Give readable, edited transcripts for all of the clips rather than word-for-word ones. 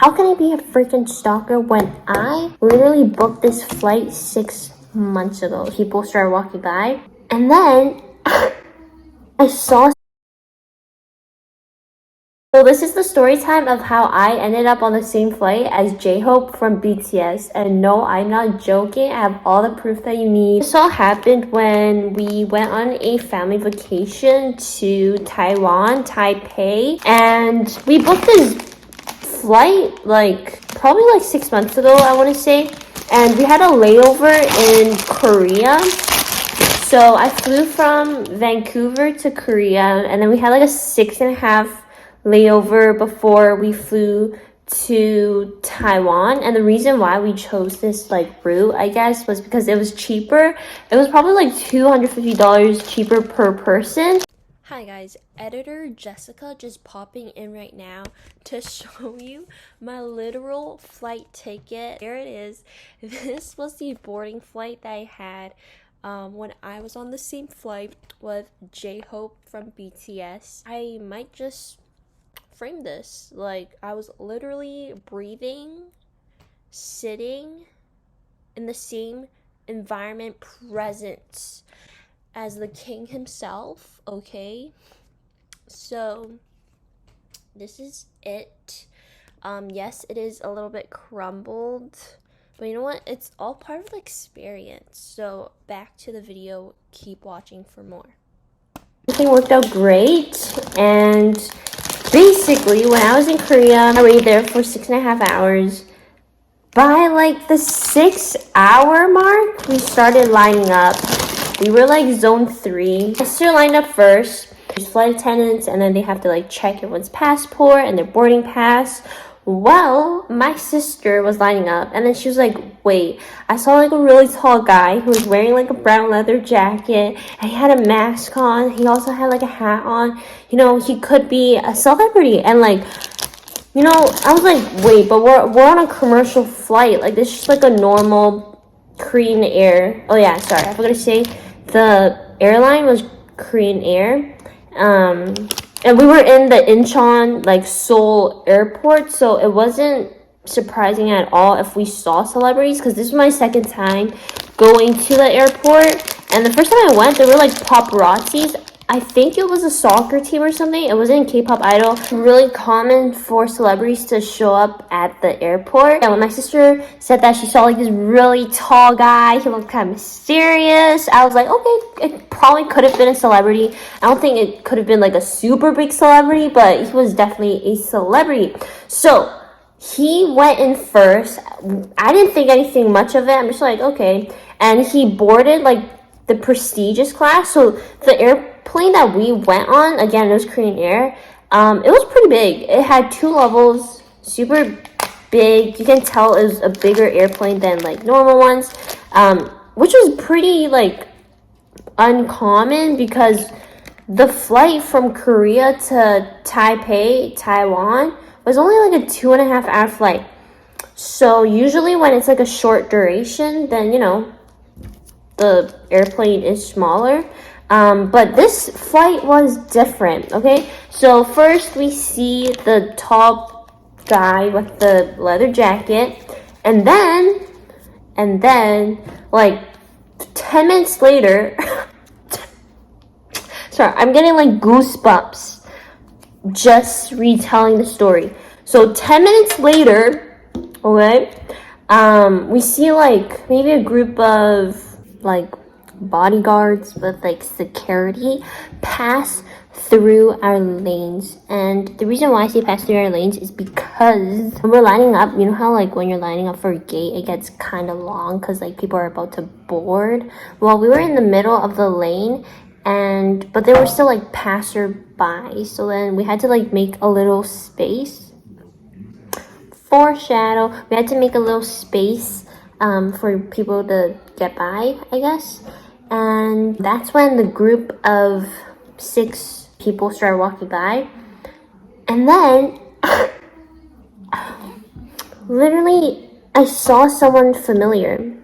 How can I be a freaking stalker when I literally booked this flight 6 months ago? People started walking by, and then I saw. So this is the story time of how I ended up on the same flight as JHope from BTS. And no, I'm not joking. I have all the proof that you need. This all happened when we went on a family vacation to Taiwan, Taipei. And we booked this flight probably 6 months ago, I want to say. And we had a layover in Korea. So I flew from Vancouver to Korea. And then we had a 6.5 layover before we flew to Taiwan. And the reason why we chose this route, I guess, was because it was cheaper. It was probably $250 cheaper per person. Hi guys, editor Jessica just popping in right now to show you my literal flight ticket. There it is. This was the boarding flight that I had when I was on the same flight with JHope from BTS. I might just frame this. I was literally breathing, sitting in the same environment, presence as the king himself. Okay, so this is it. Yes, it is a little bit crumbled, but you know what, it's all part of the experience. So back to the video, keep watching for more. Everything worked out great, and basically when I was in Korea, I waited there for 6.5 hours. By the 6-hour mark, we started lining up. We were zone 3. I still lined up first. There's flight attendants, and then they have to check everyone's passport and their boarding pass. Well, my sister was lining up, and then she was like, wait, I saw a really tall guy who was wearing a brown leather jacket, and he had a mask on. He also had a hat on. You know, he could be a celebrity. And you know, I was like, wait, but we're on a commercial flight. This is just a normal Korean Air. Oh yeah, sorry, I forgot to say the airline was Korean Air. And we were in the Incheon, Seoul airport, so it wasn't surprising at all if we saw celebrities, because this was my second time going to the airport. And the first time I went, there were paparazzis. I think it was a soccer team or something. It wasn't Kpop idol. Really common for celebrities to show up at the airport. And when my sister said that she saw this really tall guy, he looked kind of mysterious, I was like, okay, it probably could have been a celebrity. I don't think it could have been a super big celebrity, but he was definitely a celebrity. So he went in first. I didn't think anything much of it. I'm just okay. And he boarded the prestigious class. So the airplane that we went on, again, it was Korean Air. It was pretty big. It had 2 levels, super big. You can tell it was a bigger airplane than normal ones, which was pretty uncommon, because the flight from Korea to Taipei, Taiwan, was only a 2.5-hour flight. So usually when it's a short duration, then you know, the airplane is smaller. But this flight was different. Okay, so first we see the tall guy with the leather jacket, and then 10 minutes later sorry, I'm getting goosebumps just retelling the story. So 10 minutes later, okay, we see maybe a group of bodyguards with security pass through our lanes. And the reason why I say pass through our lanes is because when we're lining up, you know how when you're lining up for a gate, it gets kind of long because people are about to board. Well, we were in the middle of the lane, but they were still passerby, so then we had to make a little space. Foreshadow. We had to make a little space for people to get by, I guess. And that's when the group of 6 people started walking by. And then literally I saw someone familiar.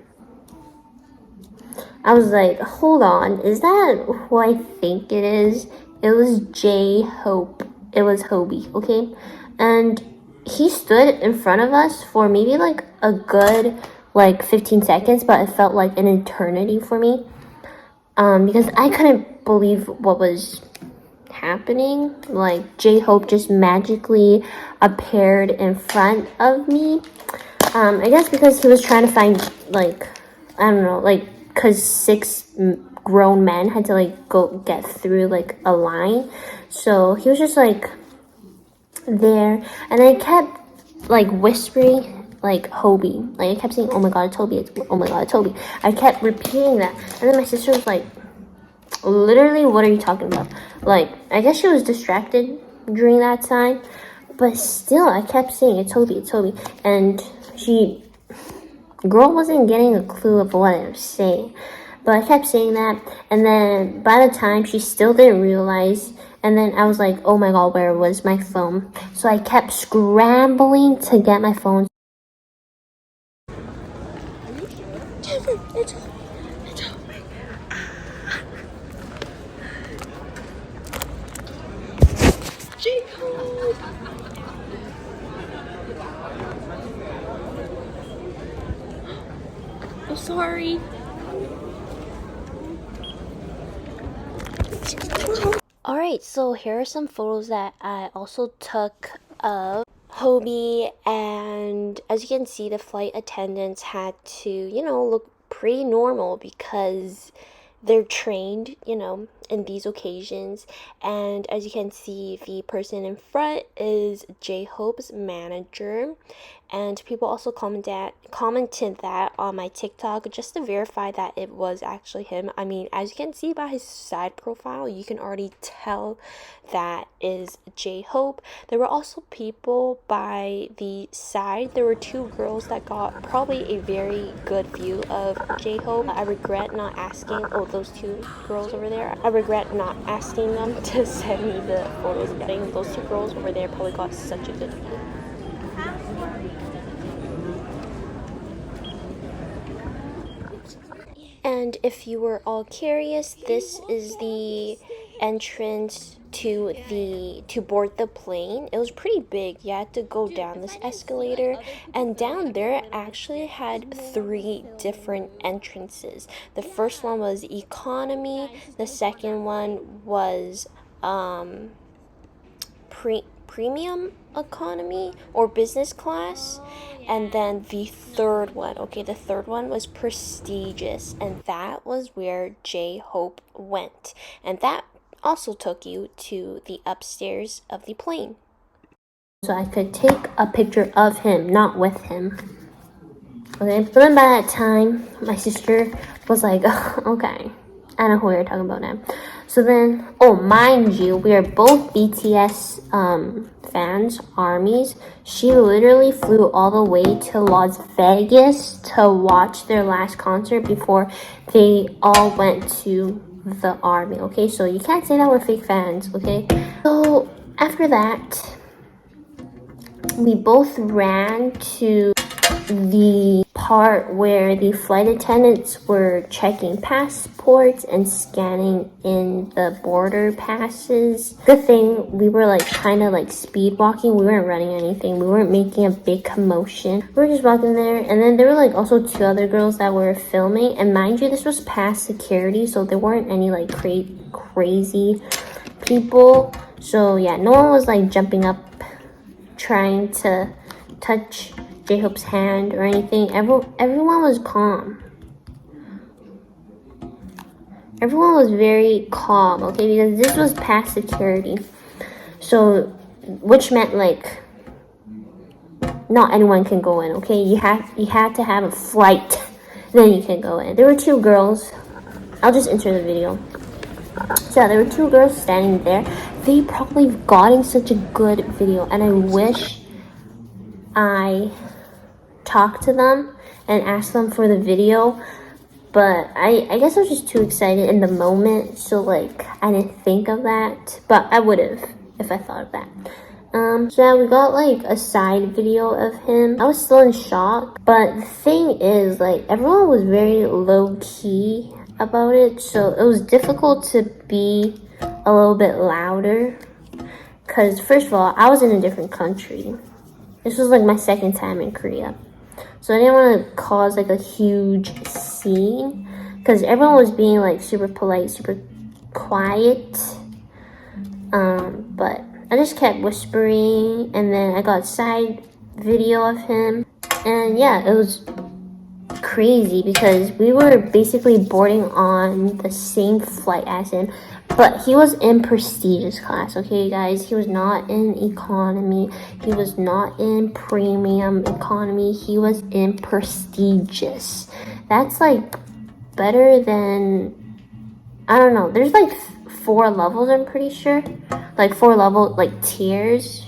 I was like, hold on, is that who I think it is? It was JHope. It was Hobie, okay? And he stood in front of us for maybe like a good like 15 seconds, but it felt like an eternity for me. Because I couldn't believe what was happening. Like JHope just magically appeared in front of me. I guess because he was trying to find like, I don't know, like because 6 grown men had to like go get through like a line, so he was just like there, and I kept like whispering like Hobie, like I kept saying, oh my god, Toby, oh my god, Toby. I kept repeating that, and then my sister was like, literally, what are you talking about? Like, I guess she was distracted during that time, but still I kept saying, it's Toby, and girl wasn't getting a clue of what I was saying, but I kept saying that, and then by the time she still didn't realize, and then I was like, oh my god, where was my phone? So I kept scrambling to get my phone. I'm sorry. Alright, so here are some photos that I also took of Hobie, and as you can see, the flight attendants had to, you know, look pretty normal because they're trained, you know, in these occasions. And as you can see, the person in front is JHope's manager, and people also commented that on my TikTok just to verify that it was actually him. I mean, as you can see by his side profile, you can already tell that is JHope. There were also people by the side. There were 2 girls that got probably a very good view of JHope. I regret not asking, oh, those 2 girls over there, I regret not asking them to send me the photos. I think those 2 girls over there probably got such a good view. And if you were all curious, this is the entrance to board the plane. It was pretty big. You had to go down this escalator, and down there actually had 3 different entrances. The first one was economy, the second one was premium economy or business class, and then the third one was prestigious, and that was where JHope went, and that also took you to the upstairs of the plane, so I could take a picture of him, not with him. Okay, but then by that time my sister was like, oh, okay, I know who you're talking about now. So then, oh, mind you, we are both BTS fans, armies. She literally flew all the way to Las Vegas to watch their last concert before they all went to the army, okay? So you can't say that we're fake fans, okay? So after that, we both ran to the part where the flight attendants were checking passports and scanning in the border passes. Good thing we were like kind of like speed walking. We weren't running anything. We weren't making a big commotion. We were just walking there, and then there were like also 2 other girls that were filming, and mind you, this was past security, so there weren't any like crazy people. So yeah, no one was like jumping up trying to touch JHope's hand or anything. Everyone was calm. Everyone was very calm, okay, because this was past security. So, which meant like not anyone can go in, okay? You had to have a flight, then you can go in. There were 2 girls. I'll just insert the video. So yeah, there were 2 girls standing there. They probably gotten such a good video, and I wish I talked to them and asked them for the video, but I guess I was just too excited in the moment, so like I didn't think of that, but I would have if I thought of that. So yeah, we got like a side video of him. I was still in shock, but the thing is, like, everyone was very low-key about it, so it was difficult to be a little bit louder, because first of all, I was in a different country, This was like my second time in Korea. So I didn't want to cause like a huge scene because everyone was being like super polite, super quiet. But I just kept whispering, and then I got side video of him. And yeah, it was crazy because we were basically boarding on the same flight as him, but he was in prestigious class. Okay guys, he was not in economy, he was not in premium economy, he was in prestigious. That's like better than, I don't know, there's like 4 levels, I'm pretty sure, like 4 level like tiers,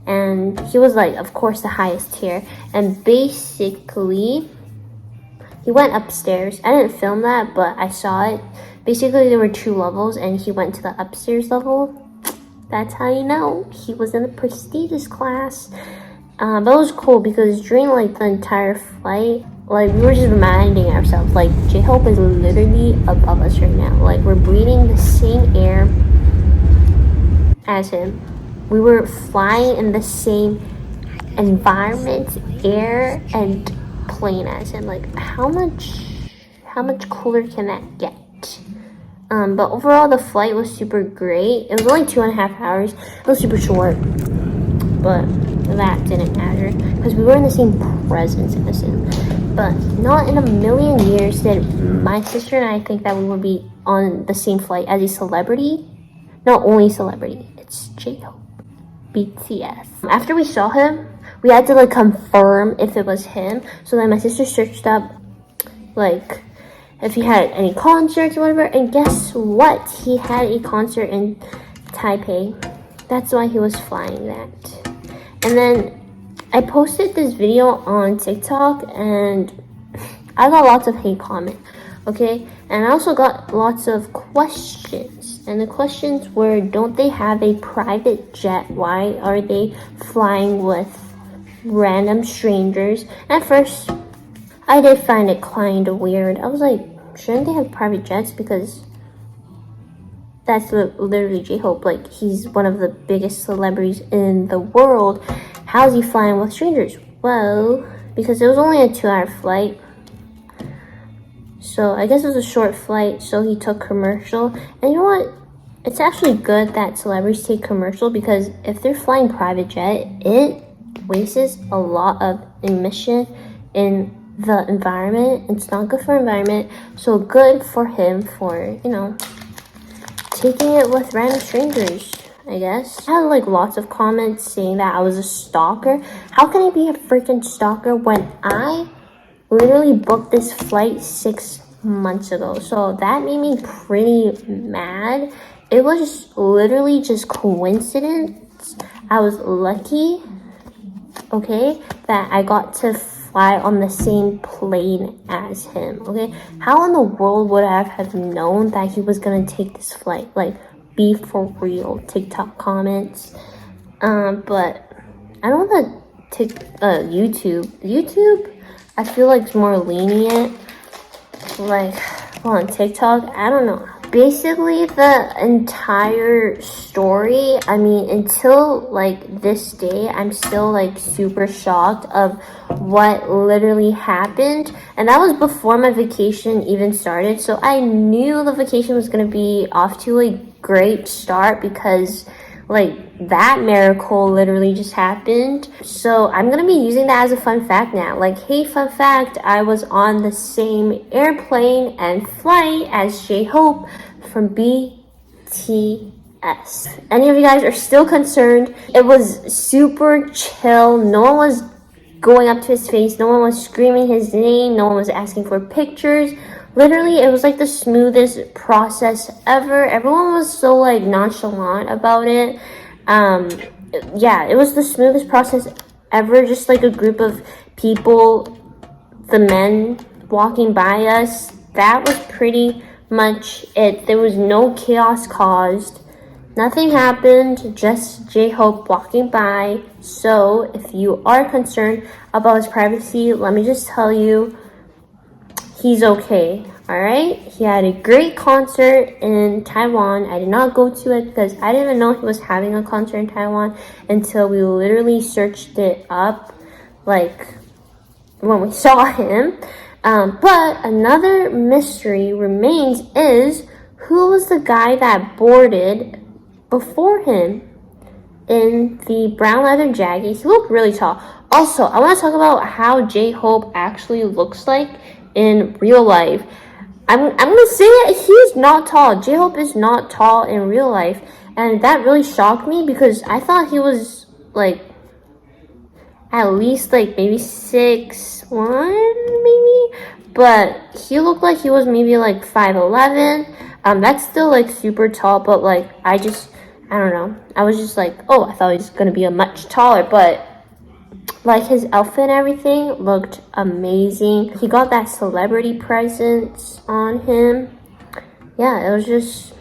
and he was like of course the highest tier. And basically he went upstairs. I didn't film that, but I saw it. Basically, there were 2 levels, and he went to the upstairs level. That's how you know he was in a prestigious class. But it was cool because during like the entire flight, like we were just reminding ourselves, like JHope is literally above us right now. Like we're breathing the same air as him. We were flying in the same environment, air, and plane as him. Like how much cooler can that get? But overall the flight was super great. It was only 2.5 hours. It was super short, but that didn't matter because we were in the same presence as him. But not in a million years did my sister and I think that we would be on the same flight as a celebrity. Not only celebrity, it's JHope, BTS. After we saw him, we had to like confirm if it was him. So then my sister searched up like if he had any concerts or whatever, and guess what? He had a concert in Taipei. That's why he was flying that. And then I posted this video on TikTok, and I got lots of hate comment, okay? And I also got lots of questions. And the questions were, don't they have a private jet? Why are they flying with random strangers? At first, I did find it kind of weird. I was like, shouldn't they have private jets? Because that's literally JHope. Like, he's one of the biggest celebrities in the world. How's he flying with strangers? Well, because it was only a 2-hour flight. So I guess it was a short flight, so he took commercial. And you know what? It's actually good that celebrities take commercial, because if they're flying private jet, it wastes a lot of emission in the environment. It's not good for environment. So good for him for, you know, taking it with random strangers, I guess. I had like lots of comments saying that I was a stalker. How can I be a freaking stalker when I literally booked this flight 6 months ago? So that made me pretty mad. It was literally just coincidence. I was lucky, okay, that I got to fly on the same plane as him, okay? How in the world would I have known that he was gonna take this flight? Like, be for real. TikTok comments. But I don't know that YouTube, I feel like it's more lenient. Like, on TikTok, I don't know. Basically, the entire story, I mean, until like this day, I'm still like super shocked of what literally happened. And that was before my vacation even started. So I knew the vacation was going to be off to a great start, because like that miracle literally just happened. So I'm gonna be using that as a fun fact now. Like, hey, fun fact, I was on the same airplane and flight as JHope from BTS. Any of you guys are still concerned? It was super chill. No one was going up to his face. No one was screaming his name. No one was asking for pictures. Literally, it was like the smoothest process ever. Everyone was so like nonchalant about it. Yeah, it was the smoothest process ever. Just like a group of people, the men walking by us. That was pretty much it. There was no chaos caused. Nothing happened, just JHope walking by. So if you are concerned about his privacy, let me just tell you, he's okay. Alright, he had a great concert in Taiwan. I did not go to it because I didn't even know he was having a concert in Taiwan until we literally searched it up, like, when we saw him. But another mystery remains is, who was the guy that boarded before him in the brown leather jacket? He looked really tall. Also, I want to talk about how JHope actually looks like in real life. I'm gonna say it, he's not tall. JHope is not tall in real life, and that really shocked me because I thought he was like at least like maybe 6'1", maybe, but he looked like he was maybe like 5'11". That's still like super tall, but like I don't know. I was just like, oh, I thought he was gonna be a much taller, but like his outfit and everything looked amazing. He got that celebrity presence on him. Yeah, it was just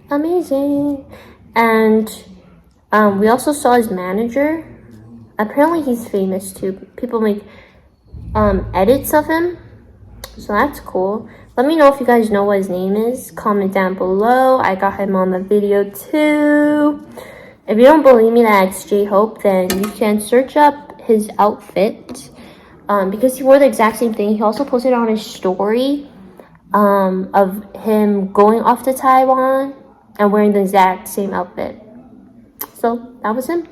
amazing. And we also saw his manager. Apparently he's famous too. People make edits of him, so that's cool. Let me know if you guys know what his name is. Comment down below. I got him on the video too. If you don't believe me that it's JHope, then you can search up his outfit, because he wore the exact same thing. He also posted on his story of him going off to Taiwan and wearing the exact same outfit. So that was him.